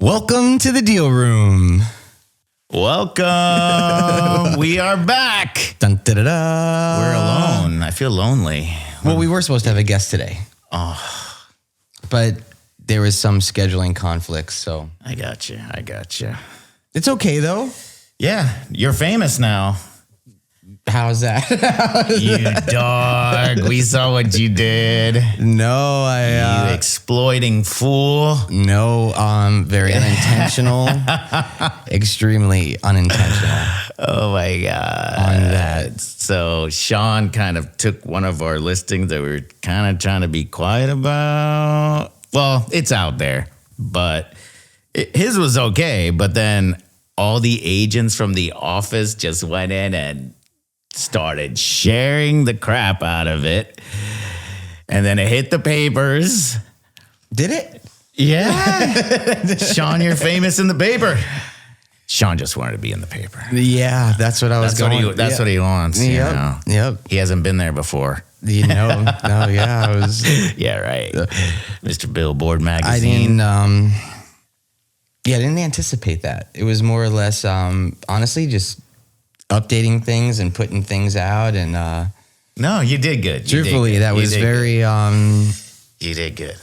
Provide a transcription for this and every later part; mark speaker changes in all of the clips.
Speaker 1: Welcome to the deal room.
Speaker 2: Welcome. We are back.
Speaker 1: Dun, da, da, da.
Speaker 2: We're alone. I feel lonely.
Speaker 1: Well, we were supposed to have a guest today.
Speaker 2: Oh,
Speaker 1: but there was some scheduling conflicts, so.
Speaker 2: I got you.
Speaker 1: It's okay, though.
Speaker 2: Yeah, you're famous now.
Speaker 1: How's that?
Speaker 2: You dog. We saw what you did.
Speaker 1: No,
Speaker 2: You exploiting fool.
Speaker 1: No, very unintentional. Extremely unintentional.
Speaker 2: Oh, my God.
Speaker 1: On that.
Speaker 2: So Sean kind of took one of our listings that we were kind of trying to be quiet about. Well, it's out there, but his was okay. But then all the agents from the office just went in and started sharing the crap out of it. And then it hit the papers.
Speaker 1: Did it?
Speaker 2: Yeah. Sean, you're famous in the paper. Sean just wanted to be in the paper.
Speaker 1: Yeah, that's what I was going.
Speaker 2: That's what he wants. You know?
Speaker 1: Yep.
Speaker 2: He hasn't been there before.
Speaker 1: You know, no, yeah, I was.
Speaker 2: Yeah, right. Mr. Billboard magazine.
Speaker 1: I didn't anticipate that. It was more or less, honestly, just updating things and putting things out. And
Speaker 2: no, you did good.
Speaker 1: Truthfully, that was very.
Speaker 2: You did good.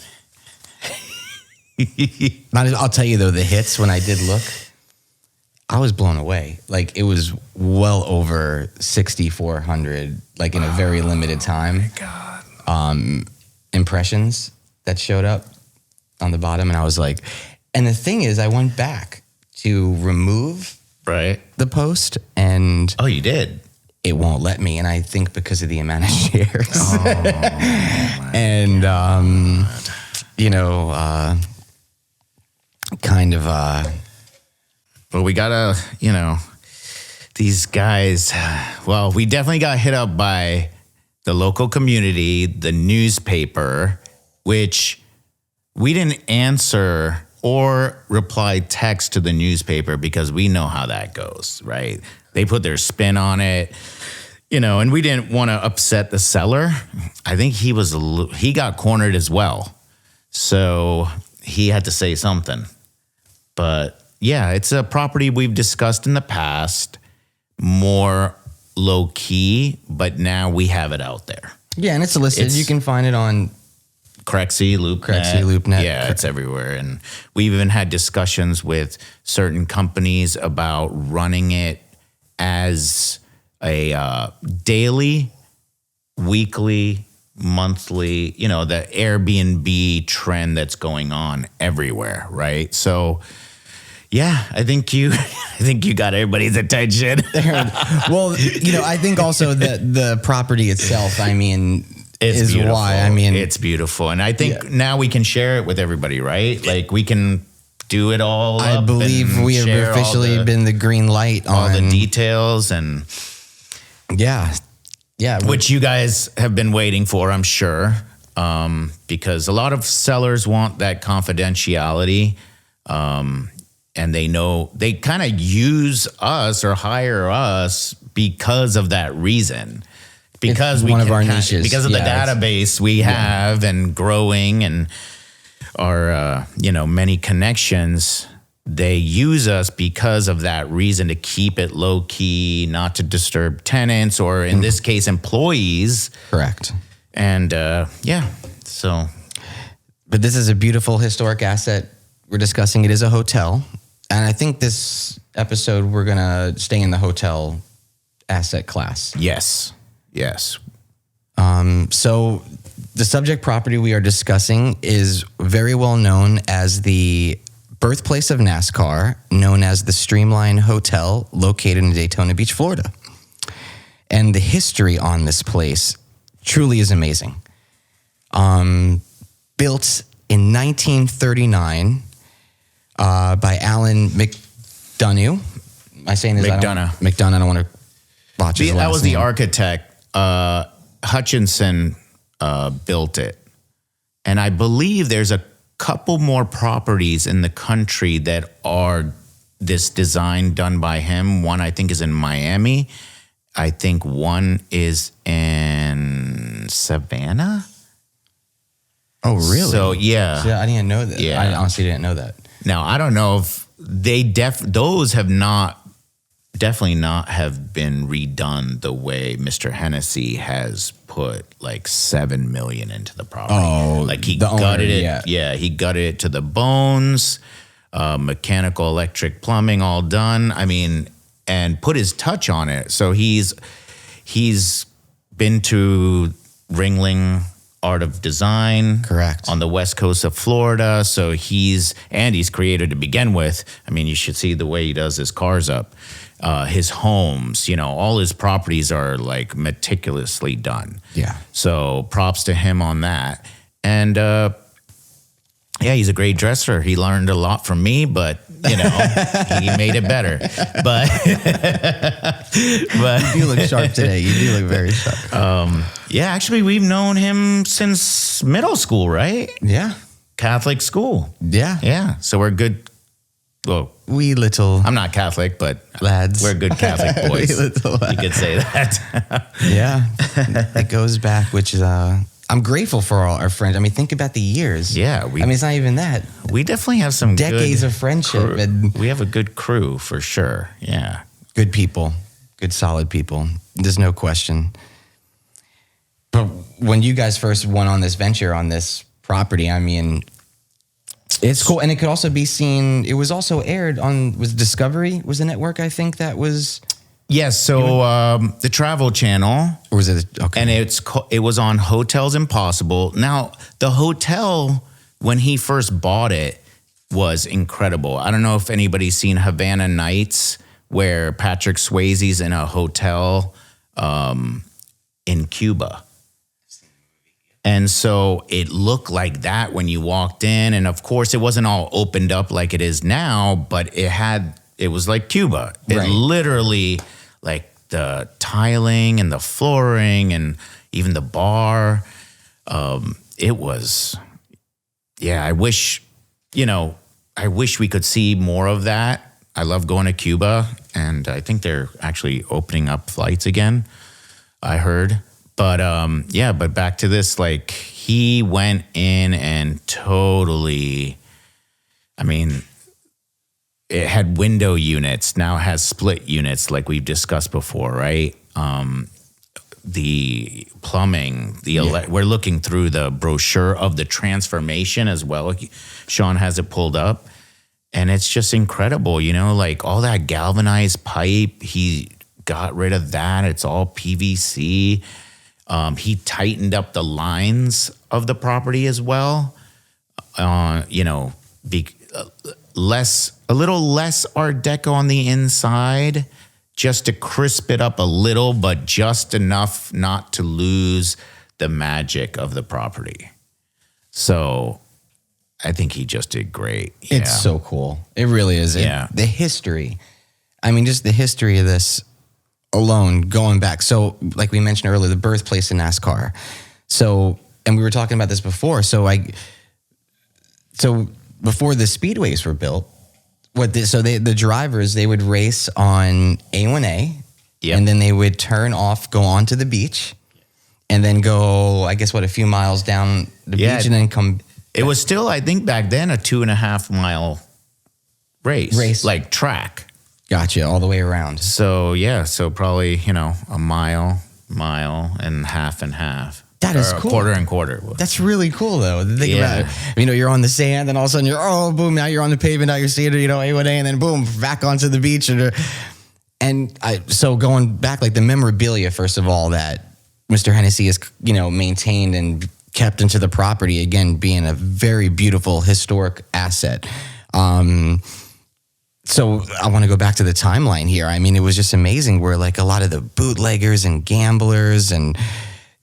Speaker 1: I'll tell you though, the hits when I did look, I was blown away. Like it was well over 6,400, like in a very limited time.
Speaker 2: Oh my God.
Speaker 1: Impressions that showed up on the bottom, and I was like, and the thing is, I went back to remove the post, and
Speaker 2: oh, you did.
Speaker 1: It won't let me, and I think because of the amount of shares.
Speaker 2: Oh,
Speaker 1: and kind of.
Speaker 2: Well, we gotta, these guys. Well, we definitely got hit up by the local community, the newspaper, which we didn't answer or reply text to the newspaper because we know how that goes, right? They put their spin on it, and we didn't want to upset the seller. I think he got cornered as well. So he had to say something. But yeah, it's a property we've discussed in the past, more low key, but now we have it out there.
Speaker 1: Yeah, and it's listed. You can find it on
Speaker 2: Crexy,
Speaker 1: LoopNet.
Speaker 2: Yeah, it's everywhere. And we've even had discussions with certain companies about running it as a daily, weekly, monthly, the Airbnb trend that's going on everywhere, right? So yeah, I think you got everybody's attention.
Speaker 1: Well, I think also that the property itself,
Speaker 2: is beautiful.
Speaker 1: Why.
Speaker 2: It's beautiful. And I think now we can share it with everybody, right? Like we can do it all.
Speaker 1: I believe we have officially been the green light on
Speaker 2: all the details and
Speaker 1: yeah.
Speaker 2: Which you guys have been waiting for, I'm sure. Because a lot of sellers want that confidentiality. And they know they kind of use us or hire us because of that reason. Because
Speaker 1: it's one of our niches.
Speaker 2: Because of the database we have and growing and our, many connections, they use us because of that reason to keep it low key, not to disturb tenants or in this case, employees.
Speaker 1: Correct.
Speaker 2: And so.
Speaker 1: But this is a beautiful historic asset. We're discussing it is a hotel. And I think this episode, we're going to stay in the hotel asset class.
Speaker 2: Yes.
Speaker 1: So the subject property we are discussing is very well known as the birthplace of NASCAR, known as the Streamline Hotel, located in Daytona Beach, Florida. And the history on this place truly is amazing. Built in 1939 by Alan McDonough. Am I saying this? McDonough. I don't want to botch his last name.
Speaker 2: That was the architect. Hutchinson built it. And I believe there's a couple more properties in the country that are this design done by him. One, I think, is in Miami. I think one is in Savannah.
Speaker 1: Oh, really?
Speaker 2: So, yeah.
Speaker 1: I didn't know that.
Speaker 2: Yeah.
Speaker 1: I honestly didn't know that.
Speaker 2: Now, I don't know if those have definitely not have been redone the way Mr. Hennessy has put like $7 million into the property.
Speaker 1: Oh,
Speaker 2: like he
Speaker 1: the
Speaker 2: gutted
Speaker 1: owner,
Speaker 2: it. Yeah, he gutted it to the bones. Mechanical, electric, plumbing, all done. I mean, and put his touch on it. So he's been to Ringling Art of Design,
Speaker 1: correct,
Speaker 2: on the west coast of Florida. So he's creative to begin with. I mean, you should see the way he does his cars up, his homes. You know, all his properties are like meticulously done.
Speaker 1: Yeah. So
Speaker 2: props to him on that. And yeah, he's a great dresser. He learned a lot from me, but you know, he made it better. But
Speaker 1: you do look sharp today. You do look very sharp.
Speaker 2: Yeah, actually, we've known him since middle school, right?
Speaker 1: Yeah.
Speaker 2: Catholic school.
Speaker 1: Yeah.
Speaker 2: Yeah. So we're good. Well,
Speaker 1: I'm
Speaker 2: not Catholic, but
Speaker 1: lads.
Speaker 2: We're good Catholic boys. You could say that.
Speaker 1: Yeah. It goes back, which is, I'm grateful for all our friends. I mean, think about the years.
Speaker 2: Yeah.
Speaker 1: It's not even that.
Speaker 2: We definitely have some
Speaker 1: decades of friendship.
Speaker 2: And we have a good crew for sure. Yeah.
Speaker 1: Good people. Good, solid people. There's no question. But when you guys first went on this venture on this property, I mean, it's cool. And it could also be seen, it was also aired on, was Discovery, was the network, I think, that was...
Speaker 2: Yes, so the Travel Channel.
Speaker 1: Or was it? Okay.
Speaker 2: And it was on Hotels Impossible. Now, the hotel, when he first bought it, was incredible. I don't know if anybody's seen Havana Nights, where Patrick Swayze's in a hotel in Cuba. And so it looked like that when you walked in. And of course, it wasn't all opened up like it is now, but it was like Cuba. It literally... like the tiling and the flooring and even the bar. It was, yeah, I wish we could see more of that. I love going to Cuba, and I think they're actually opening up flights again, I heard. But yeah, but back to this, like he went in and totally, I mean, it had window units, now it has split units like we've discussed before, right? The plumbing, we're looking through the brochure of the transformation as well. Sean has it pulled up, and it's just incredible, you know, like all that galvanized pipe, he got rid of that. It's all PVC. He tightened up the lines of the property as well. You know, a little less Art Deco on the inside, just to crisp it up a little, but just enough not to lose the magic of the property. So I think he just did great. Yeah.
Speaker 1: It's so cool. It really is.
Speaker 2: Yeah.
Speaker 1: The history. I mean, just the history of this alone going back. So like we mentioned earlier, the birthplace of NASCAR. So, and we were talking about this before. So before the speedways were built, the drivers, they would race on A1A, and then they would turn off, go onto the beach, and then go, I guess, a few miles down the beach, and then come.
Speaker 2: It was still, I think, back then a 2.5 mile race, like track.
Speaker 1: Gotcha, all the way around.
Speaker 2: So yeah, so probably a mile and half and half.
Speaker 1: That is cool.
Speaker 2: Quarter and quarter.
Speaker 1: That's really cool, though. Think about it. You're on the sand, and all of a sudden boom, now you're on the pavement, now you're seeing A1A, and then boom, back onto the beach. So going back, like the memorabilia, first of all, that Mr. Hennessy has, maintained and kept into the property, again, being a very beautiful historic asset. So I want to go back to the timeline here. I mean, it was just amazing where like a lot of the bootleggers and gamblers and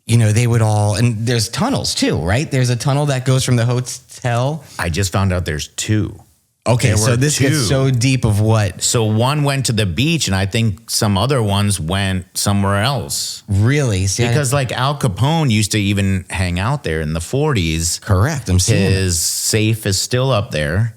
Speaker 1: they would all, and there's tunnels too, right? There's a tunnel that goes from the hotel.
Speaker 2: I just found out there's two.
Speaker 1: Okay, so this gets so deep of what?
Speaker 2: So one went to the beach, and I think some other ones went somewhere else.
Speaker 1: Really?
Speaker 2: See, because like Al Capone used to even hang out there in the 40s.
Speaker 1: Correct, I'm seeing
Speaker 2: his safe is still up there.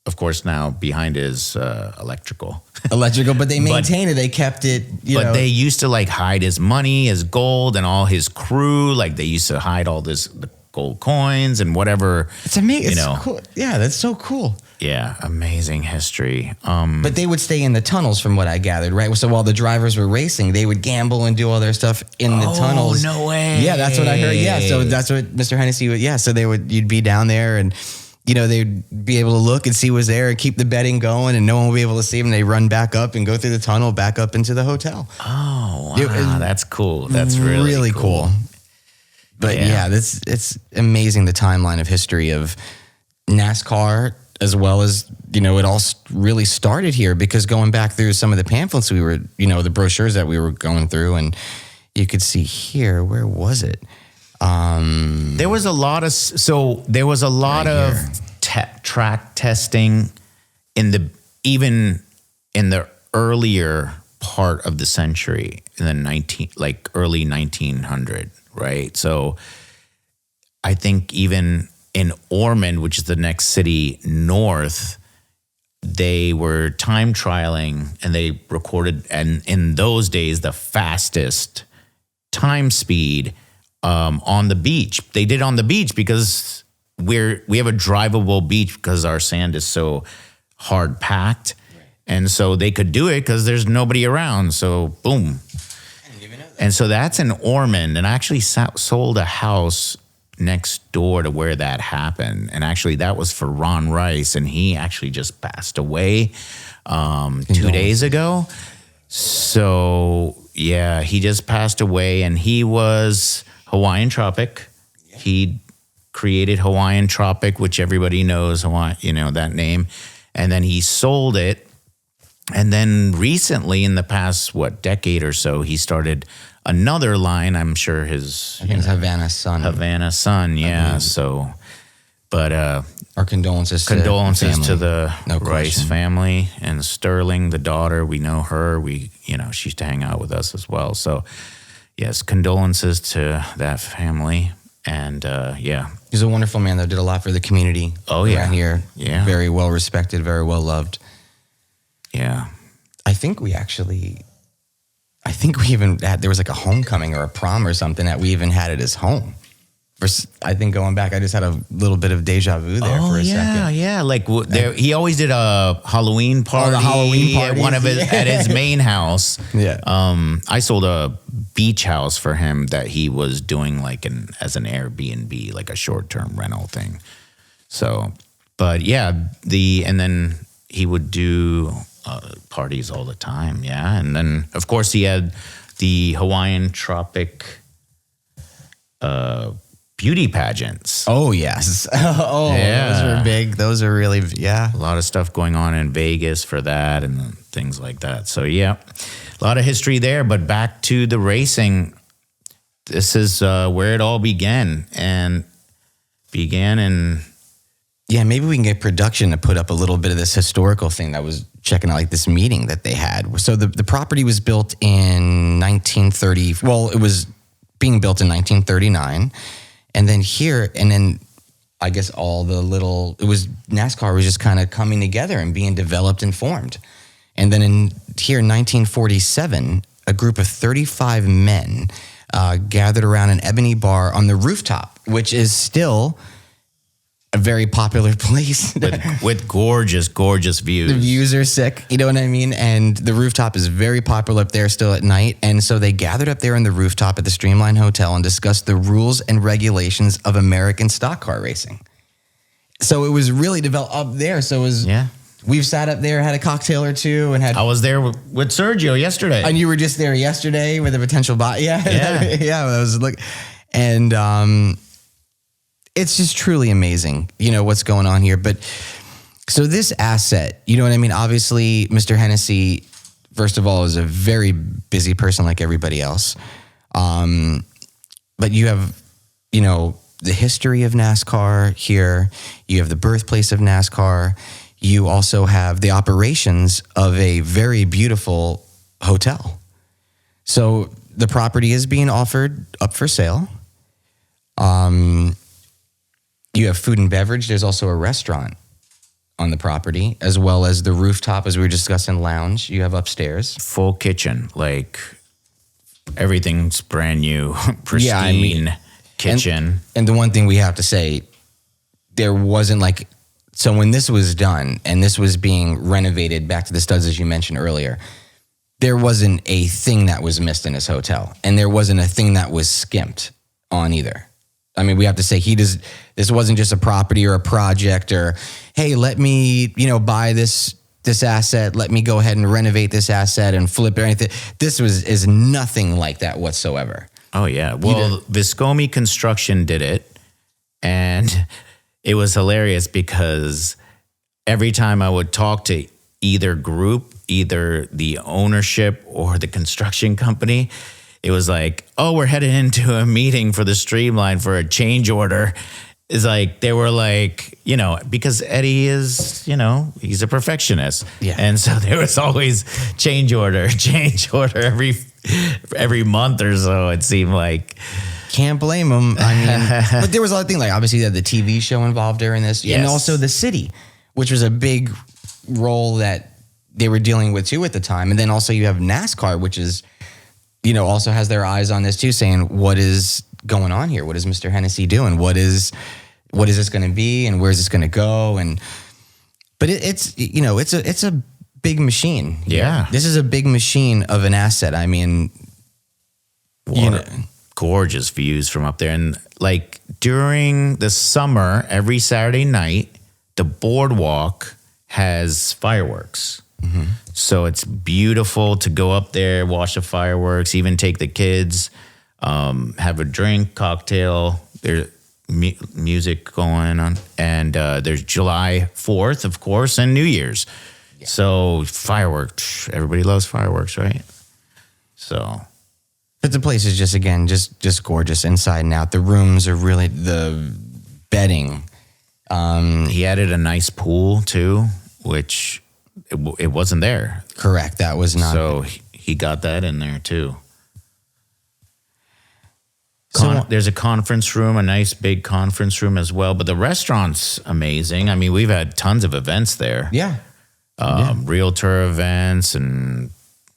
Speaker 2: Of course, now behind his electrical,
Speaker 1: but they maintained it. They kept it.
Speaker 2: They used to like hide his money, his gold, and all his crew. Like they used to hide all the gold coins and whatever.
Speaker 1: It's amazing.
Speaker 2: You know.
Speaker 1: It's cool. Yeah, that's so cool.
Speaker 2: Yeah, amazing history.
Speaker 1: But they would stay in the tunnels, from what I gathered, right? So while the drivers were racing, they would gamble and do all their stuff in the tunnels.
Speaker 2: Oh, no way.
Speaker 1: Yeah, that's what I heard. Yeah, so that's what Mr. Hennessy would. Yeah, so you'd be down there, and they'd be able to look and see what's there and keep the betting going, and no one would be able to see them. They run back up and go through the tunnel, back up into the hotel.
Speaker 2: Oh, wow, that's cool. That's really
Speaker 1: cool. But yeah, it's amazing, the timeline of history of NASCAR, as well as, it all really started here, because going back through some of the pamphlets we were, the brochures that we were going through, and you could see here, where was it?
Speaker 2: There was a lot of track testing even in the earlier part of the century, in the early 1900, right? So I think even in Ormond, which is the next city north, they were time trialing, and they recorded, and in those days, the fastest time speed on the beach. They did on the beach because we have a drivable beach because our sand is so hard packed. Right. And so they could do it because there's nobody around. So boom. And so that's in Ormond. And I actually sold a house next door to where that happened. And actually that was for Ron Rice, and he actually just passed away 2 days ago. So yeah, he just passed away, and he was Hawaiian Tropic. Yeah. He created Hawaiian Tropic, which everybody knows, that name. And then he sold it. And then recently, in the past, decade or so, he started another line. I'm sure
Speaker 1: I think it's Havana Sun.
Speaker 2: Yeah. So, but
Speaker 1: our condolences
Speaker 2: to the Rice family, and Sterling, the daughter. We know her. She's to hang out with us as well. So, yes, condolences to that family. And he's a wonderful man, though. Did a lot for the community. Around here. Yeah, very well respected, very well loved. Yeah, I think we even had, there was like a homecoming or a prom or something that we even had at his home. I think going back, I just had a little bit of deja vu there for a second. Yeah. Like he always did a Halloween party.
Speaker 1: The Halloween party
Speaker 2: at his main house.
Speaker 1: Yeah.
Speaker 2: I sold a beach house for him that he was doing as an Airbnb, like a short-term rental thing. So, but yeah, and then he would do parties all the time. Yeah. And then of course he had the Hawaiian Tropic, beauty pageants.
Speaker 1: Oh, yes. Yeah. Those are big. Those are really, yeah.
Speaker 2: A lot of stuff going on in Vegas for that and things like that. So, yeah, a lot of history there. But back to the racing, this is where it all began.
Speaker 1: Yeah, maybe we can get production to put up a little bit of this historical thing that was checking out, this meeting that they had. So the property was built in 1930. Well, it was being built in 1939. And then I guess it was NASCAR was just kind of coming together and being developed and formed. And then in 1947, a group of 35 men gathered around an ebony bar on the rooftop, which is still a very popular place
Speaker 2: with gorgeous views.
Speaker 1: The views are sick, you know what I mean? And the rooftop is very popular up there still at night. And so they gathered up there on the rooftop at the Streamline Hotel and discussed the rules and regulations of American stock car racing. So it was really developed up there. So it was, we've sat up there, had a cocktail or two, and
Speaker 2: I was there with Sergio yesterday.
Speaker 1: And you were just there yesterday with a potential buy. Yeah. I was looking, and it's just truly amazing, what's going on here. But so this asset, you know what I mean? Obviously, Mr. Hennessy, first of all, is a very busy person like everybody else. But you have, the history of NASCAR here. You have the birthplace of NASCAR. You also have the operations of a very beautiful hotel. So the property is being offered up for sale. You have food and beverage. There's also a restaurant on the property, as well as the rooftop, as we were discussing, lounge. You have upstairs.
Speaker 2: Full kitchen, everything's brand new, pristine.
Speaker 1: Yeah, I mean,
Speaker 2: kitchen.
Speaker 1: And the one thing we have to say, there wasn't like, so when this was done and this was being renovated back to the studs, as you mentioned earlier, there wasn't a thing that was missed in this hotel, and there wasn't a thing that was skimped on either. I mean, we have to say this wasn't just a property or a project or, hey, let me, buy this asset. Let me go ahead and renovate this asset and flip it or anything. This is nothing like that whatsoever.
Speaker 2: Oh yeah. Well, Viscomi Construction did it, and it was hilarious because every time I would talk to either group, either the ownership or the construction company, it was like, oh, we're headed into a meeting for the Streamline for a change order. It's like, they were like, because Eddie is, he's a perfectionist.
Speaker 1: Yeah.
Speaker 2: And so there was always change order every month or so, it seemed like.
Speaker 1: Can't blame him. I mean, but there was a lot of things, like obviously the TV show involved during this,
Speaker 2: Yes.
Speaker 1: and also the city, which was a big role that they were dealing with too at the time. And then also you have NASCAR, which is, also has their eyes on this too, saying, what is going on here? What is Mr. Hennessy doing? What is this going to be, and where's this going to go? But it's a big machine.
Speaker 2: Yeah.
Speaker 1: This is a big machine of an asset. I mean,
Speaker 2: gorgeous views from up there. And like during the summer, every Saturday night, the boardwalk has fireworks. Mm-hmm. So it's beautiful to go up there, watch the fireworks, even take the kids, have a drink, cocktail. There's music going on. And there's July 4th, of course, and New Year's. Yeah. So fireworks, everybody loves fireworks, right? So...
Speaker 1: But the place is just gorgeous inside and out. The rooms are really, the bedding.
Speaker 2: He added a nice pool too, which it wasn't there.
Speaker 1: Correct. That was not.
Speaker 2: So he got that in there too. There's a conference room, a nice big conference room as well. But the restaurant's amazing. I mean, we've had tons of events there.
Speaker 1: Yeah.
Speaker 2: Realtor events and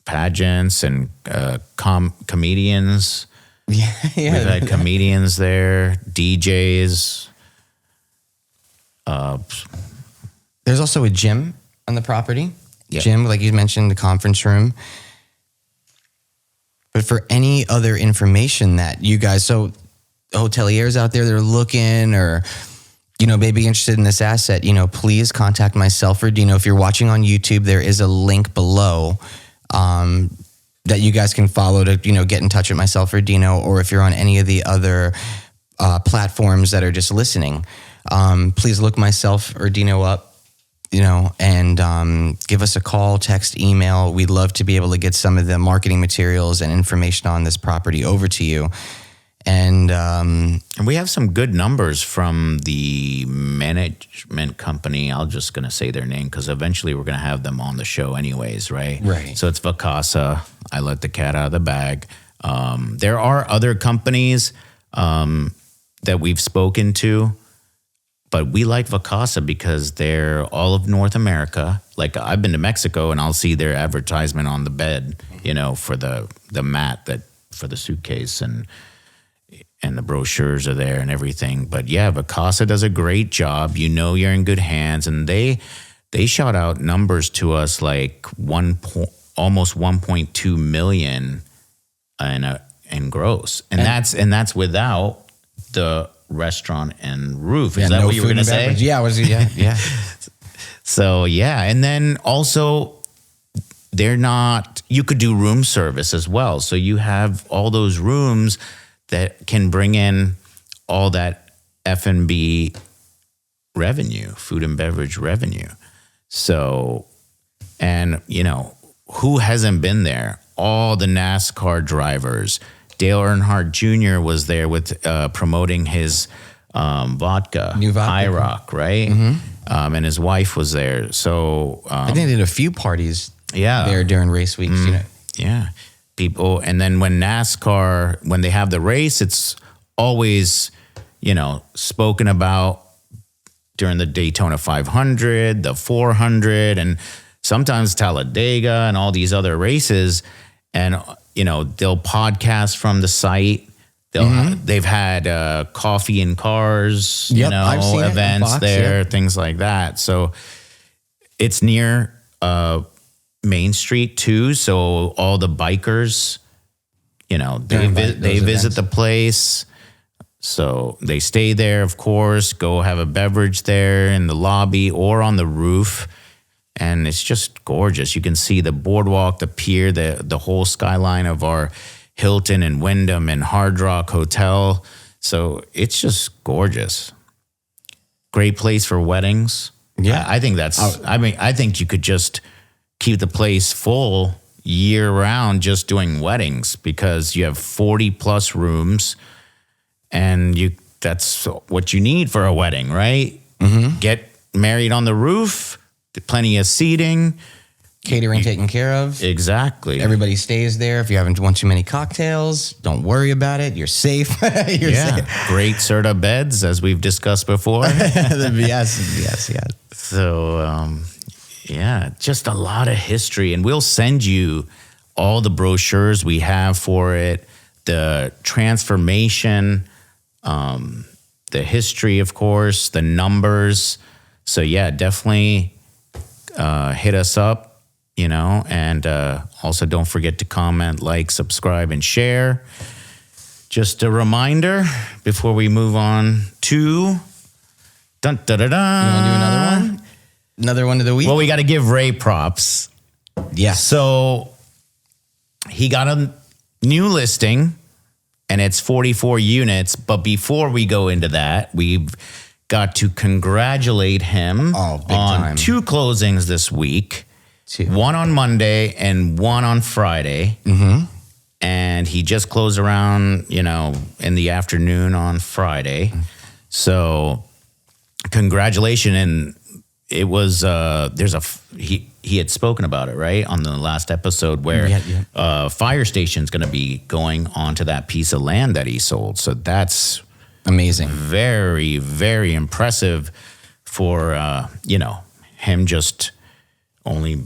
Speaker 2: pageants and comedians.
Speaker 1: Yeah.
Speaker 2: We've had comedians there, DJs.
Speaker 1: There's also a gym on the property.
Speaker 2: Yeah.
Speaker 1: Gym, like you mentioned, the conference room. But for any other information that you guys, so hoteliers out there that are looking or, maybe interested in this asset, please contact myself or Dino. If you're watching on YouTube, there is a link below that you guys can follow to, get in touch with myself or Dino, or if you're on any of the other platforms that are just listening, please look myself or Dino up, and give us a call, text, email. We'd love to be able to get some of the marketing materials and information on this property over to you. And
Speaker 2: we have some good numbers from the management company. I'm just going to say their name because eventually we're going to have them on the show anyways, right?
Speaker 1: Right.
Speaker 2: So it's Vacasa. I let the cat out of the bag. There are other companies that we've spoken to, but we like Vacasa because they're all of North America. Like I've been to Mexico and I'll see their advertisement on the bed, for the mat for the suitcase and the brochures are there and everything. But yeah, Vacasa does a great job. You're in good hands. And they shout out numbers to us like almost 1.2 million in gross. And that's without the restaurant and roof. Is that what you were going to say?
Speaker 1: Yeah.
Speaker 2: So yeah. And then also you could do room service as well. So you have all those rooms that can bring in all that F&B revenue, food and beverage revenue. So, and who hasn't been there? All the NASCAR drivers. Dale Earnhardt Jr. was there with promoting his vodka,
Speaker 1: New vodka.
Speaker 2: High Rock, right? Mm-hmm. And his wife was there. So
Speaker 1: I think they did a few parties
Speaker 2: there
Speaker 1: during race weeks.
Speaker 2: Yeah. People, and then when they have the race, it's always, spoken about during the Daytona 500, the 400, and sometimes Talladega and all these other races. And, they'll podcast from the site They've had coffee in cars,
Speaker 1: Yep, I've seen it in
Speaker 2: events
Speaker 1: Fox,
Speaker 2: there, things like that. So it's near Main Street too. So all the bikers, they visit the place. So they stay there, of course, go have a beverage there in the lobby or on the roof. And it's just gorgeous. You can see the boardwalk, the pier, the whole skyline of our Hilton and Wyndham and Hard Rock Hotel. So it's just gorgeous. Great place for weddings.
Speaker 1: Yeah.
Speaker 2: I think I think you could just keep the place full year round just doing weddings because you have 40 plus rooms and that's what you need for a wedding, right? Mm-hmm. Get married on the roof, plenty of seating.
Speaker 1: Catering taken care of.
Speaker 2: Exactly.
Speaker 1: Everybody stays there. If you haven't won too many cocktails, don't worry about it. You're safe. Safe.
Speaker 2: Great Serta beds, as we've discussed before.
Speaker 1: yes.
Speaker 2: So, just a lot of history. And we'll send you all the brochures we have for it, the transformation, the history, of course, the numbers. So, definitely hit us up. And also don't forget to comment, like, subscribe, and share. Just a reminder before we move on to dun, da, da, da.
Speaker 1: You want to do another one? Another one of the week?
Speaker 2: Well, we got to give Ray props.
Speaker 1: Yeah.
Speaker 2: So he got a new listing, and it's 44 units. But before we go into that, we've got to congratulate him on
Speaker 1: time.
Speaker 2: 2 closings this week.
Speaker 1: 2.
Speaker 2: One on Monday and one on Friday.
Speaker 1: Mm-hmm.
Speaker 2: And he just closed around, in the afternoon on Friday. So congratulations. And it was, he had spoken about it, right? On the last episode where fire station's going to be going onto that piece of land that he sold. So that's
Speaker 1: amazing.
Speaker 2: Very, very impressive for, him just only,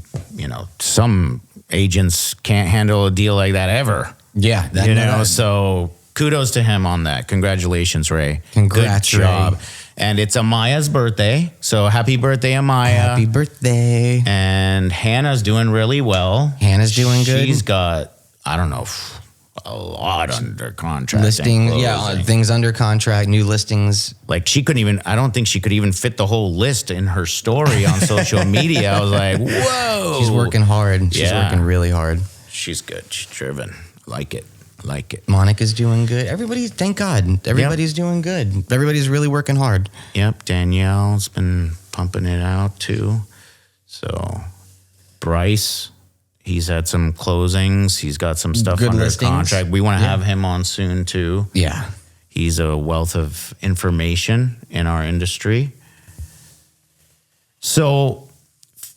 Speaker 2: some agents can't handle a deal like that ever.
Speaker 1: Yeah.
Speaker 2: So kudos to him on that. Congratulations, Ray.
Speaker 1: Congrats,
Speaker 2: Good job.
Speaker 1: Ray.
Speaker 2: And it's Amaya's birthday. So happy birthday, Amaya.
Speaker 1: Happy birthday.
Speaker 2: And Hannah's doing really well.
Speaker 1: Hannah's doing good.
Speaker 2: She's got, I don't know, a lot under contract.
Speaker 1: Listing, things under contract, new listings.
Speaker 2: Like I don't think she could even fit the whole list in her story on social media. I was like, whoa.
Speaker 1: She's working hard. She's working really hard.
Speaker 2: She's good. She's driven. Like it.
Speaker 1: Monica's doing good. Thank God. Everybody's doing good. Everybody's really working hard.
Speaker 2: Yep. Danielle's been pumping it out too. So Bryce, he's had some closings. He's got some stuff
Speaker 1: good
Speaker 2: under
Speaker 1: listings.
Speaker 2: Contract. We want to have him on soon too.
Speaker 1: Yeah.
Speaker 2: He's a wealth of information in our industry. So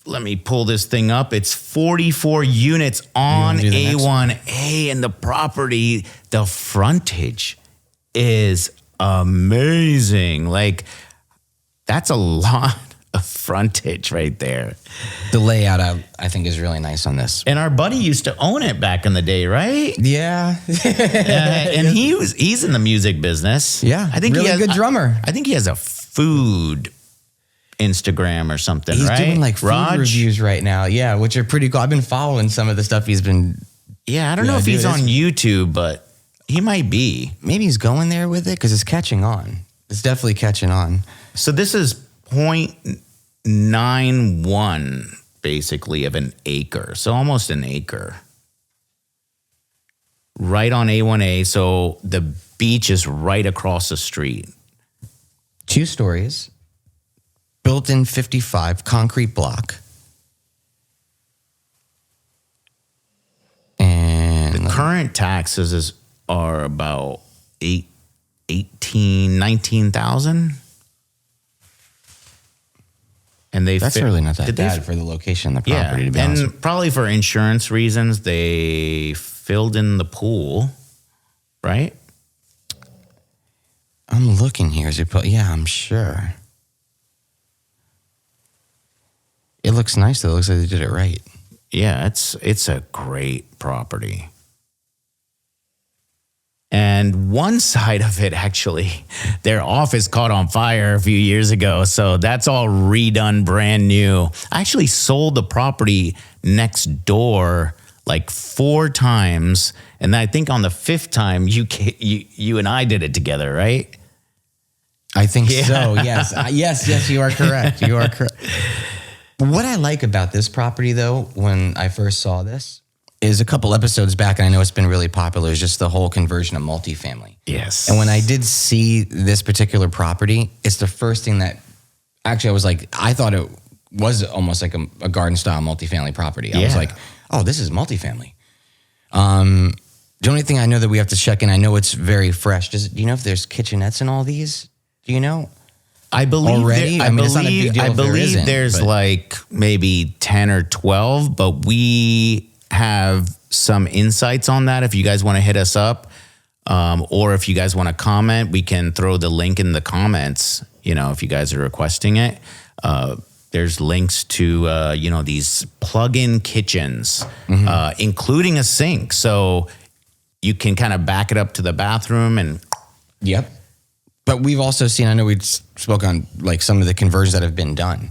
Speaker 2: let me pull this thing up. It's 44 units on A1A, and the property, the frontage is amazing. Like, that's a lot of frontage right there.
Speaker 1: The layout, I think, is really nice on this.
Speaker 2: And our buddy used to own it back in the day, right?
Speaker 1: Yeah.
Speaker 2: And he's in the music business.
Speaker 1: Yeah.
Speaker 2: I think
Speaker 1: really good drummer.
Speaker 2: I think he has a food Instagram or something,
Speaker 1: he's
Speaker 2: right?
Speaker 1: He's doing like food reviews right now. Yeah, which are pretty cool. I've been following some of the stuff he's been.
Speaker 2: Yeah, I don't know if he's on YouTube, but he might be.
Speaker 1: Maybe he's going there with it because it's catching on. It's definitely catching on.
Speaker 2: So this is 0.91 basically of an acre. So almost an acre. Right on A1A. So the beach is right across the street.
Speaker 1: 2 stories. Built-in 55 concrete block. And
Speaker 2: the current taxes are about 19,000. And
Speaker 1: that's really not that bad for the location of the property, to be honest.
Speaker 2: And probably for insurance reasons, they filled in the pool, right?
Speaker 1: I'm looking here. Yeah, I'm sure. It looks nice, though. It looks like they did it right.
Speaker 2: Yeah, it's a great property. And one side of it, actually, their office caught on fire a few years ago. So that's all redone, brand new. I actually sold the property next door like 4 times. And I think on the 5th time, you and I did it together, right?
Speaker 1: I think so, yes. Yes, you are correct. You are correct. What I like about this property, though, when I first saw this, is a couple episodes back, and I know it's been really popular, is just the whole conversion of multifamily.
Speaker 2: Yes.
Speaker 1: And when I did see this particular property, it's the first thing that, actually, I was like, I thought it was almost like a garden-style multifamily property. I was like, oh, this is multifamily. The only thing I know that we have to check in, I know it's very fresh. Do you know if there's kitchenettes in all these? Do you know?
Speaker 2: I believe
Speaker 1: already. It's not a big deal.
Speaker 2: I believe there's like maybe 10 or 12, but we have some insights on that. If you guys want to hit us up, or if you guys want to comment, we can throw the link in the comments. If you guys are requesting it, there's links to these plug-in kitchens, including a sink, so you can kind of back it up to the bathroom and.
Speaker 1: Yep. But we've also seen, I know we spoke on like some of the conversions that have been done.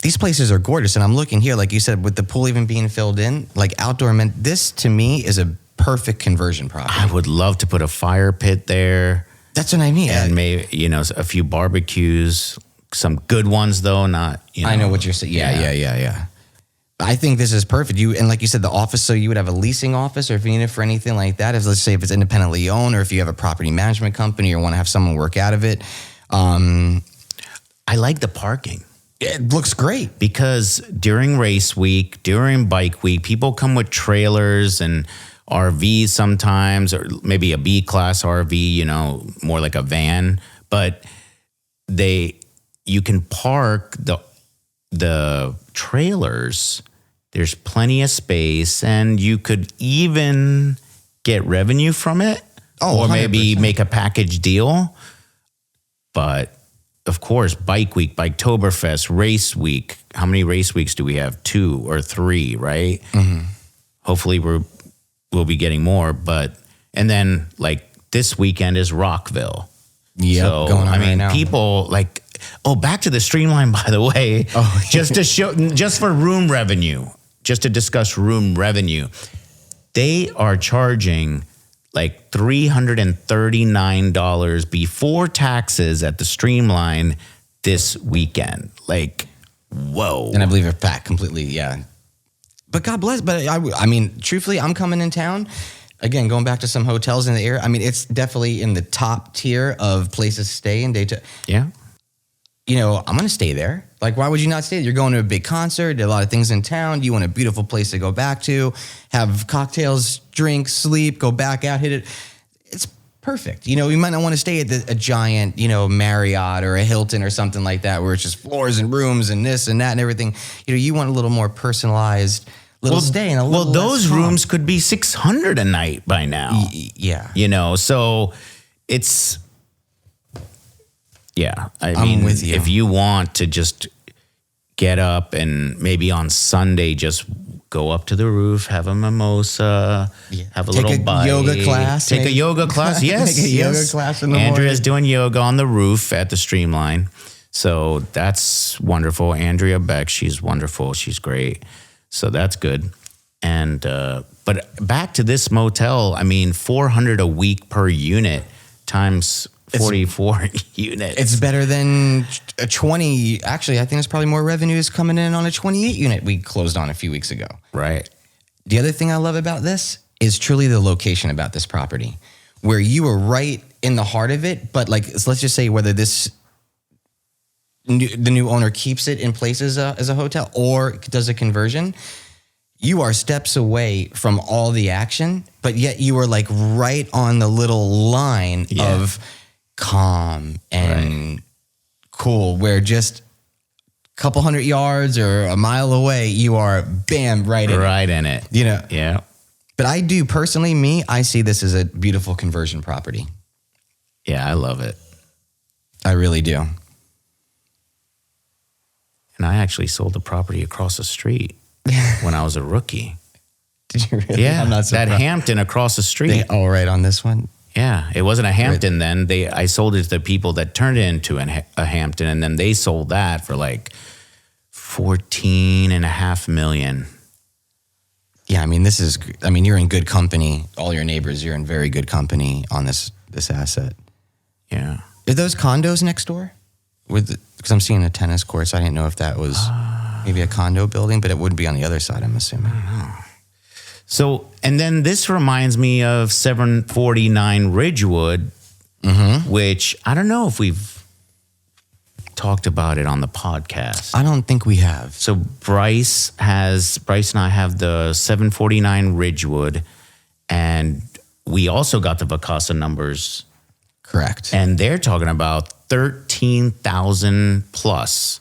Speaker 1: These places are gorgeous. And I'm looking here, like you said, with the pool even being filled in, like outdoor, this to me is a perfect conversion property.
Speaker 2: I would love to put a fire pit there.
Speaker 1: That's what I mean.
Speaker 2: And maybe, a few barbecues, some good ones though, not,
Speaker 1: I know what you're saying. Yeah. I think this is perfect. And like you said, the office, so you would have a leasing office, or if you need it for anything like that, let's say if it's independently owned, or if you have a property management company or want to have someone work out of it.
Speaker 2: I like the parking.
Speaker 1: It looks great.
Speaker 2: Because during race week, during bike week, people come with trailers and RVs sometimes, or maybe a B-class RV, more like a van. But you can park the trailers. There's plenty of space, and you could even get revenue from it, or maybe 100%. Make a package deal. But of course, bike week, Biketoberfest, race week. How many race weeks do we have? 2 or 3, right? Mm-hmm. Hopefully we'll be getting more. And then like this weekend is Rockville.
Speaker 1: Yeah,
Speaker 2: so
Speaker 1: going on right now.
Speaker 2: People like. Oh, back to the Streamline, by the way. Oh, yeah. Just for room revenue, just to discuss room revenue, they are charging like $339 before taxes at the Streamline this weekend. Like, whoa!
Speaker 1: And I believe it's packed completely. Yeah, but God bless. But I mean, truthfully, I'm coming in town. Again, going back to some hotels in the area. I mean, it's definitely in the top tier of places to stay in Daytona.
Speaker 2: Yeah.
Speaker 1: I'm going to stay there. Like, why would you not stay there? You're going to a big concert, a lot of things in town. You want a beautiful place to go back to, have cocktails, drink, sleep, go back out, hit it. It's perfect. You might not want to stay at a giant, Marriott or a Hilton or something like that, where it's just floors and rooms and this and that and everything. You want a little more personalized stay. And
Speaker 2: those rooms could be $600 a night by now.
Speaker 1: Yeah.
Speaker 2: So it's... Yeah,
Speaker 1: I'm with you.
Speaker 2: If you want to just get up and maybe on Sunday just go up to the roof, have a mimosa, have a little bite.
Speaker 1: Yoga class.
Speaker 2: Take a yoga class. Yes,
Speaker 1: take a yoga class in the
Speaker 2: Andrea's doing yoga on the roof at the Streamline. So that's wonderful. Andrea Beck, she's wonderful. She's great. So that's good. And but back to this motel, $400 a week per unit times 44 units.
Speaker 1: It's better than a 20. Actually, I think it's probably more revenues coming in on a 28 unit we closed on a few weeks ago.
Speaker 2: Right.
Speaker 1: The other thing I love about this is truly the location about this property, where you are right in the heart of it. But let's just say whether the new owner keeps it in place as a hotel or does a conversion, you are steps away from all the action, but yet you are like right on the little line of calm and cool, where just a couple hundred yards or a mile away, you are bam, right in it.
Speaker 2: Yeah.
Speaker 1: But I do personally, I see this as a beautiful conversion property.
Speaker 2: Yeah, I love it.
Speaker 1: I really do.
Speaker 2: And I actually sold the property across the street when I was a rookie.
Speaker 1: Did you really?
Speaker 2: Yeah,
Speaker 1: I'm not
Speaker 2: that
Speaker 1: surprised.
Speaker 2: Hampton across the street.
Speaker 1: Right on this one.
Speaker 2: Yeah, it wasn't a Hampton then. I sold it to the people that turned it into a Hampton, and then they sold that for like $14.5 million.
Speaker 1: Yeah, I mean, you're in good company. All your neighbors, you're in very good company on this asset.
Speaker 2: Yeah.
Speaker 1: Are those condos next door? Because I'm seeing a tennis court, so I didn't know if that was maybe a condo building, but it wouldn't be on the other side, I'm assuming.
Speaker 2: So, and then this reminds me of 749 Ridgewood, which I don't know if we've talked about it on the podcast.
Speaker 1: I don't think we have.
Speaker 2: So Bryce and I have the 749 Ridgewood, and we also got the Vacasa numbers.
Speaker 1: Correct.
Speaker 2: And they're talking about 13,000 plus,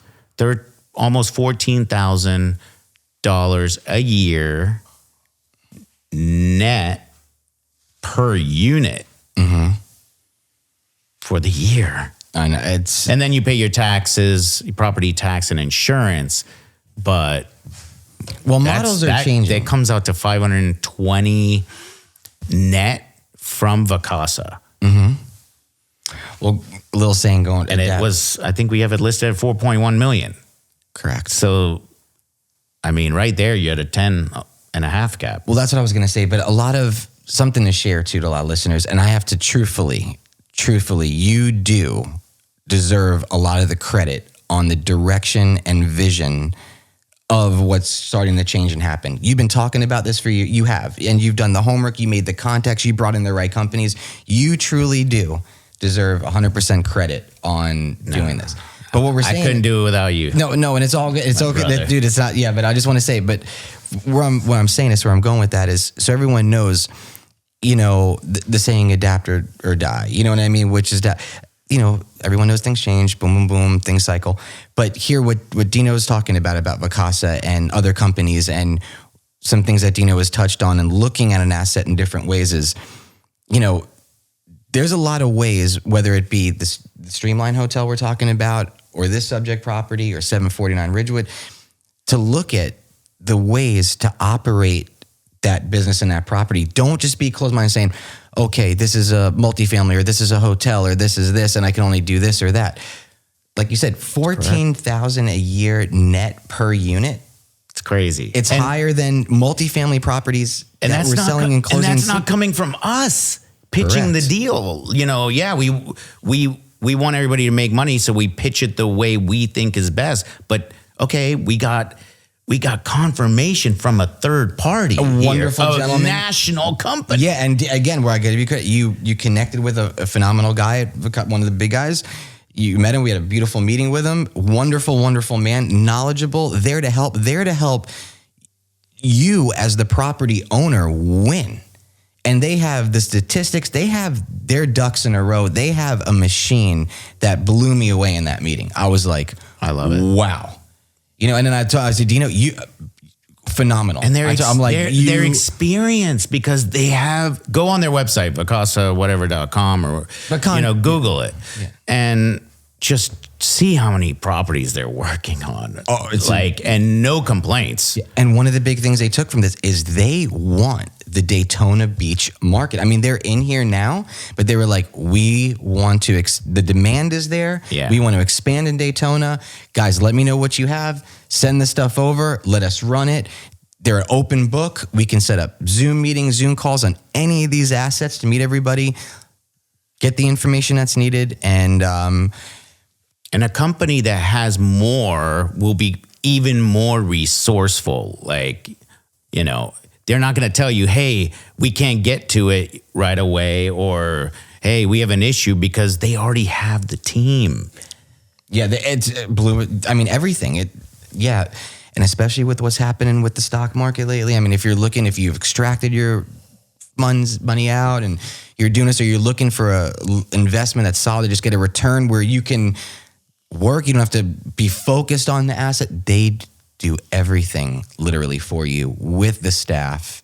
Speaker 2: almost $14,000 a year net per unit for the year.
Speaker 1: I know
Speaker 2: And then you pay your taxes, your property tax and insurance, but
Speaker 1: models are changing.
Speaker 2: That comes out to 520 net from Vacasa.
Speaker 1: Well, a little saying going,
Speaker 2: And it was, I think we have it listed at 4.1 million.
Speaker 1: Correct.
Speaker 2: So, I mean, right there, you had a 10.5 cap.
Speaker 1: Well, that's what I was going to say, but a lot of something to share to a lot of listeners, and I have to truthfully, you do deserve a lot of the credit on the direction and vision of what's starting to change and happen. You've been talking about this for you have, and you've done the homework, you made the contacts, you brought in the right companies. You truly do deserve 100% credit on doing this. But what we're saying,
Speaker 2: I couldn't do it without you.
Speaker 1: No, and it's all good. It's okay,
Speaker 2: brother.
Speaker 1: dude. It's not. Yeah, but I just want to say, but what I'm saying is where I'm going with that is so everyone knows, the saying adapt or die. You know what I mean? Which is that, everyone knows things change. Boom, boom, boom. Things cycle. But here, what Dino is talking about Vacasa and other companies and some things that Dino has touched on and looking at an asset in different ways is, there's a lot of ways, whether it be the Streamline Hotel we're talking about or this subject property or 749 Ridgewood, to look at the ways to operate that business and that property. Don't just be closed-minded saying, okay, this is a multifamily or this is a hotel or this is this and I can only do this or that. Like you said, $14,000 a year net per unit.
Speaker 2: It's crazy.
Speaker 1: It's higher than multifamily properties
Speaker 2: and
Speaker 1: that we're selling and closing.
Speaker 2: And that's not coming from us pitching the deal. We want everybody to make money, so we pitch it the way we think is best. But okay, we got confirmation from a third party,
Speaker 1: a wonderful gentleman,
Speaker 2: national company.
Speaker 1: Yeah, and again, where I got to be credit, you connected with a phenomenal guy, one of the big guys. You met him. We had a beautiful meeting with him. Wonderful, wonderful man, knowledgeable, there to help you as the property owner win. And they have the statistics. They have their ducks in a row. They have a machine that blew me away in that meeting. I was like,
Speaker 2: I love it.
Speaker 1: Wow. And then I said, Dino, you phenomenal.
Speaker 2: And they're experienced because they go on their website, vacasawhatever.com or Google it and just see how many properties they're working on.
Speaker 1: Oh, it's
Speaker 2: and no complaints.
Speaker 1: And one of the big things they took from this is they want the Daytona Beach market. I mean, they're in here now, but they were like, we want to, the demand is there.
Speaker 2: Yeah.
Speaker 1: We want to expand in Daytona. Guys, let me know what you have. Send the stuff over. Let us run it. They're an open book. We can set up Zoom meetings, Zoom calls on any of these assets to meet everybody, get the information that's needed. And
Speaker 2: a company that has more will be even more resourceful. They're not going to tell you, hey, we can't get to it right away, or hey, we have an issue, because they already have the team.
Speaker 1: Yeah, it's blue. I mean, everything. And especially with what's happening with the stock market lately. I mean, if you've extracted your money out and you're doing this, or you're looking for a investment that's solid, just get a return where you can work. You don't have to be focused on the asset. They do everything literally for you with the staff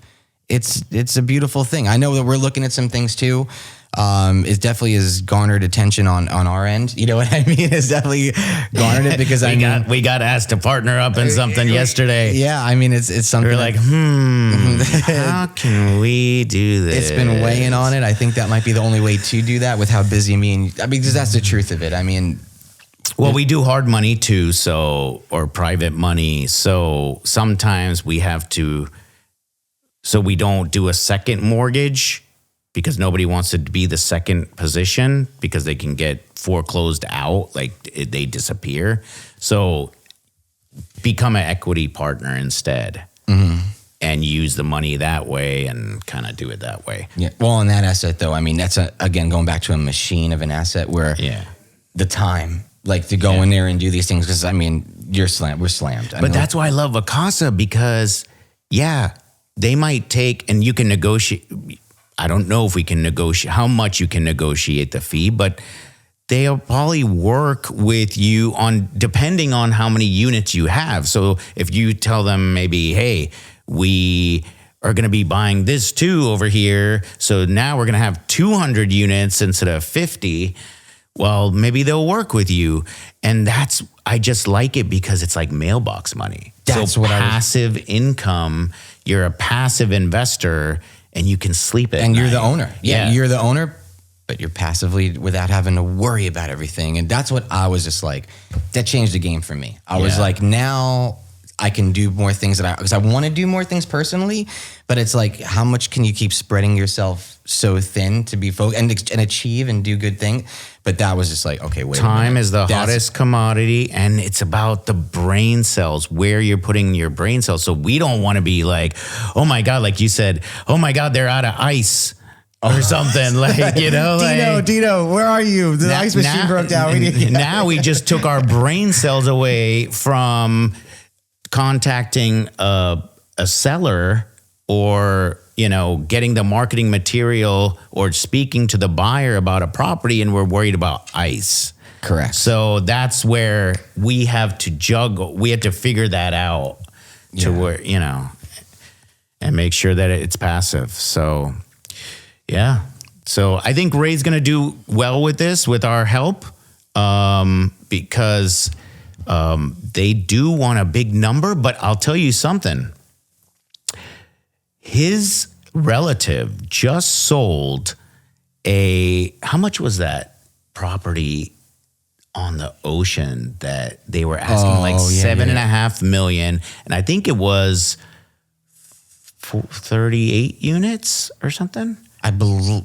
Speaker 1: it's a beautiful thing. I know that we're looking at some things too. It definitely has garnered attention on our end. You know what I mean? It's definitely garnered it because
Speaker 2: we got asked to partner up in something yesterday.
Speaker 1: Yeah, I mean it's something.
Speaker 2: We're like, how can we do this?
Speaker 1: It's been weighing on it. I think that might be the only way to do that with how busy because that's the truth of it. I mean,
Speaker 2: well, we do hard money too, or private money. So sometimes we have to. So we don't do a second mortgage, because nobody wants to be the second position because they can get foreclosed out, like they disappear. So become an equity partner instead, and use the money that way and kind of do it that way.
Speaker 1: Yeah. Well, on that asset though, I mean, that's again, going back to a machine of an asset where the time, like to go in there and do these things. Cause I mean, we're slammed.
Speaker 2: But that's why I love Vacasa, because they might take, and you can negotiate. I don't know if we can negotiate how much you can negotiate the fee, but they'll probably work with you on depending on how many units you have. So if you tell them maybe, hey, we are going to be buying this too over here, so now we're going to have 200 units instead of 50. Well, maybe they'll work with you, and I just like it because it's like mailbox money.
Speaker 1: That's
Speaker 2: so passive income. You're a passive investor. And you can sleep at night.
Speaker 1: And you're the owner. Yeah, you're the owner, but you're passively without having to worry about everything. And that's what I was just like, that changed the game for me. I was like, now I can do more things because I want to do more things personally, but it's like, how much can you keep spreading yourself so thin to be focused and achieve and do good things? But that was just like, okay, wait.
Speaker 2: Time is the hottest commodity, and it's about the brain cells, where you're putting your brain cells. So we don't want to be like, oh my God, like you said, oh my God, they're out of ice or something. Like, you know,
Speaker 1: Dino, where are you? The ice machine broke down.
Speaker 2: Now we just took our brain cells away from contacting a seller or, you know, getting the marketing material or speaking to the buyer about a property, and we're worried about ice.
Speaker 1: Correct.
Speaker 2: So that's where we have to juggle. We have to figure that out to where, you know, and make sure that it's passive. So, yeah. So I think Ray's going to do well with this, with our help, because they do want a big number. But I'll tell you something. His relative just sold how much was that property on the ocean that they were asking $7.5 million. And I think it was 38 units or something.
Speaker 1: I believe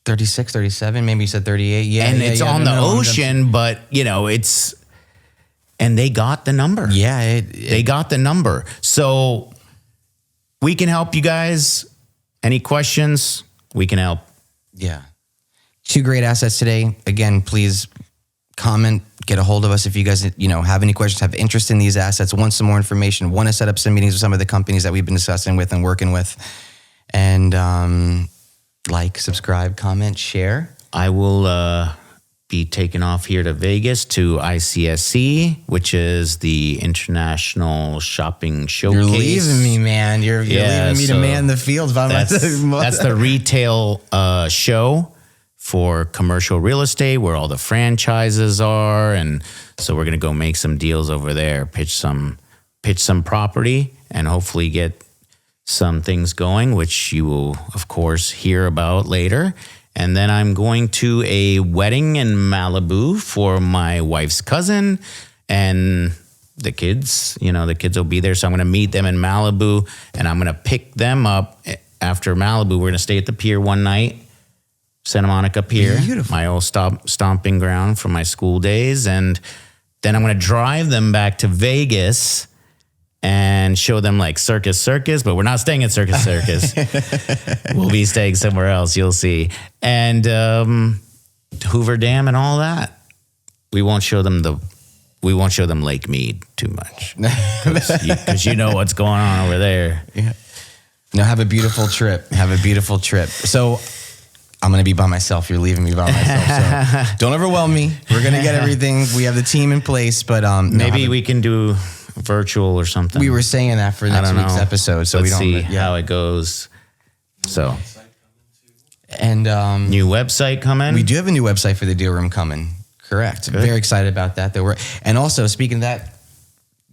Speaker 1: 36, 37, maybe you said 38. Yeah.
Speaker 2: And it's on the ocean, but you know, and they got the number.
Speaker 1: Yeah.
Speaker 2: They got the number. So we can help you guys. Any questions? We can help.
Speaker 1: Yeah. 2 great assets today. Again, please comment, get a hold of us if you guys, you know, have any questions, have interest in these assets, want some more information, want to set up some meetings with some of the companies that we've been discussing with and working with. And like, subscribe, comment, share.
Speaker 2: I will be taking off here to Vegas to ICSC, which is the International Shopping Showcase.
Speaker 1: You're leaving me, man. You're leaving me to man the fields by myself.
Speaker 2: That's the retail show for commercial real estate, where all the franchises are. And so we're going to go make some deals over there, pitch some property, and hopefully get some things going, which you will, of course, hear about later. And then I'm going to a wedding in Malibu for my wife's cousin, and the kids, you know, the kids will be there. So I'm going to meet them in Malibu, and I'm going to pick them up after Malibu. We're going to stay at the pier one night, Santa Monica Pier,
Speaker 1: beautiful.
Speaker 2: My old stomping ground from my school days. And then I'm going to drive them back to Vegas and show them like Circus, but we're not staying at Circus. We'll be staying somewhere else. You'll see. And Hoover Dam and all that. We won't show them Lake Mead too much, because you know what's going on over there.
Speaker 1: Yeah. No, have a beautiful trip. So I'm going to be by myself. You're leaving me by myself. So don't overwhelm me. We're going to get everything. We have the team in place, but
Speaker 2: maybe we can do virtual or something.
Speaker 1: We were saying that for next week's episode, so
Speaker 2: Let's
Speaker 1: we don't
Speaker 2: see how it goes. So,
Speaker 1: And
Speaker 2: new website coming.
Speaker 1: we do have a new website for the deal room coming. Correct.
Speaker 2: Good.
Speaker 1: Very excited about that. And also, speaking of that,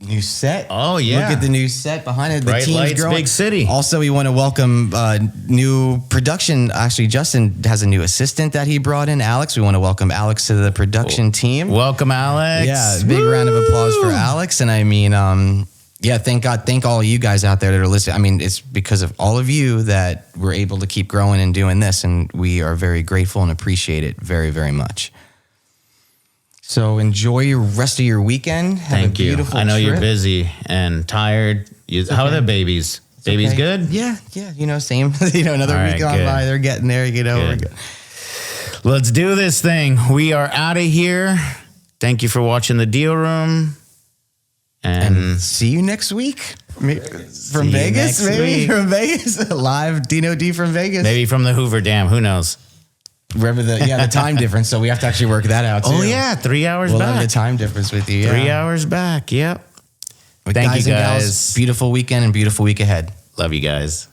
Speaker 1: new set.
Speaker 2: Oh, yeah.
Speaker 1: Look at the new set behind it. The
Speaker 2: Bright
Speaker 1: team's
Speaker 2: lights,
Speaker 1: growing.
Speaker 2: big city.
Speaker 1: Also, we want to welcome new production. Actually, Justin has a new assistant that he brought in, Alex. We want to welcome Alex to the production team.
Speaker 2: Welcome, Alex.
Speaker 1: Yeah, big round of applause for Alex. And I mean, yeah, thank God. Thank all of you guys out there that are listening. I mean, it's because of all of you that we're able to keep growing and doing this. And we are very grateful and appreciate it very, very much. So enjoy your rest of your weekend. Have
Speaker 2: Thank
Speaker 1: a
Speaker 2: you.
Speaker 1: beautiful
Speaker 2: I know you're
Speaker 1: trip.
Speaker 2: busy and tired. How are the babies? Babies
Speaker 1: Okay.
Speaker 2: good?
Speaker 1: Yeah. Same. Another
Speaker 2: All
Speaker 1: week
Speaker 2: right,
Speaker 1: gone
Speaker 2: good.
Speaker 1: by. They're getting there. We're
Speaker 2: Good.
Speaker 1: good.
Speaker 2: Let's do this thing. We are out of here. Thank you for watching the deal room. And
Speaker 1: See you next week. From
Speaker 2: you
Speaker 1: Vegas,
Speaker 2: next
Speaker 1: maybe?
Speaker 2: week.
Speaker 1: From Vegas. Live Dino D from Vegas.
Speaker 2: maybe from the Hoover Dam. Who knows?
Speaker 1: Remember the time difference, so we have to actually work that out too.
Speaker 2: Oh, yeah. 3 hours
Speaker 1: We'll
Speaker 2: back.
Speaker 1: have the time difference with you.
Speaker 2: 3 hours back. Yep.
Speaker 1: But
Speaker 2: Thank you,
Speaker 1: and
Speaker 2: guys.
Speaker 1: gals, beautiful weekend and beautiful week ahead.
Speaker 2: Love you guys.